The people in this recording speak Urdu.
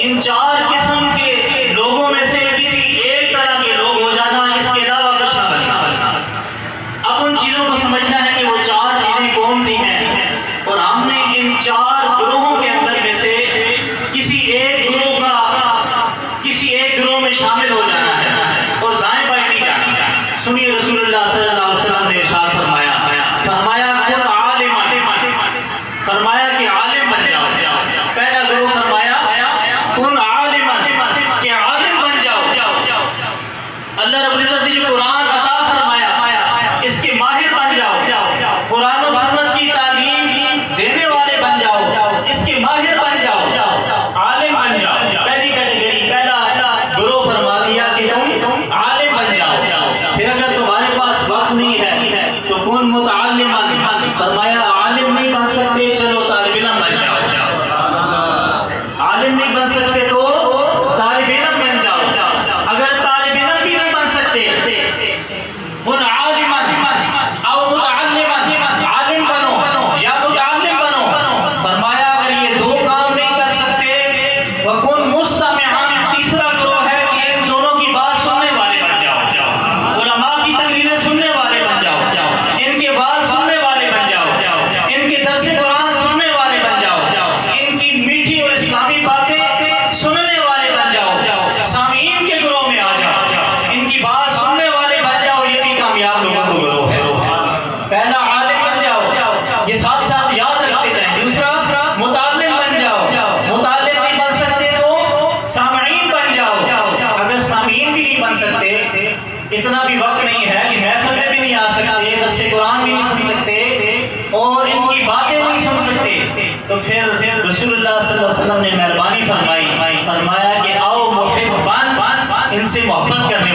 ان چار قسم کے لوگوں میں سے کسی ایک طرح کے لوگ ہو جانا، اس کے علاوہ کچھ نہ بچنا۔ اب ان چیزوں کو سمجھنا ہے کہ وہ چار چیزیں کون سی ہیں، اور ہم نے ان چار گروہوں کے اندر میں سے کسی ایک گروہ میں شامل ہو جانا ہے اور دائیں بائیں نہیں جانا۔ سنیے رسول اللہ صلی اللہ علیہ وسلم نے ارشاد فرمایا کن عالما، فرمایا کہ عالم بن جاؤ۔ پہلا گروہ فرمایا کن عالما، کہ عالم بن جاؤ۔ اللہ رب العزت نے جو قرآن عطا فرمایا اس کے ماہر بن جاؤ، قرآن و سنت کی تعلیم دینے والے بن جاؤ، اس کے ماہر بن جاؤ، عالم بن جاؤ۔ پہلی کیٹیگری، پہلا گروہ فرما دیا کہ تم عالم بن جاؤ۔ پھر اگر تمہارے پاس وقت نہیں ہے تو کن متعلما، فرمایا عالم نہیں بن سکتے چلو طالب علم بن جاؤ۔ عالم نہیں بن سکتے تو طالب علم بن جاؤ۔ اگر طالب علم بھی نہیں بن سکتے کن عالما او متعلما، عالم بنو یا متعلم بنو۔ فرمایا اگر یہ دو کام نہیں کر سکتے وکن مستمعا، تیسرا گروہ ہے کہ ان دونوں کی بات سننے والے بن جاؤ، علماء کی تقریریں سننے والے بن جاؤ، ان کے بات سننے والے بن جاؤ، ان کے درس قرآن سننے والے بن جاؤ، ان کی میٹھی اور اسلامی باتیں سننے والے بن جاؤ، سامعین کے گروہ میں آ جاؤ، ان کی بات سننے والے بن جاؤ۔ یہ بھی کامیاب لوگوں کا گروہ ہے۔ پہلا عالم بن جاؤ، یہ ساتھ ساتھ یاد رکھتے جائیں۔ دوسرا متعلم بن جاؤ، متعلم نہیں بن سکتے تو سامعین بن جاؤ۔ اگر سامعین بھی نہیں بن سکتے، اتنا بھی وقت نہیں ہے کہ محفل میں بھی نہیں آ سکتے، درس قرآن بھی نہیں سن سکتے اور ان کی باتیں نہیں سن سکتے، تو پھر رسول اللہ صلی اللہ علیہ وسلم نے مہربانی فرمایا کہ آؤ محبان، ان سے محبت کرنے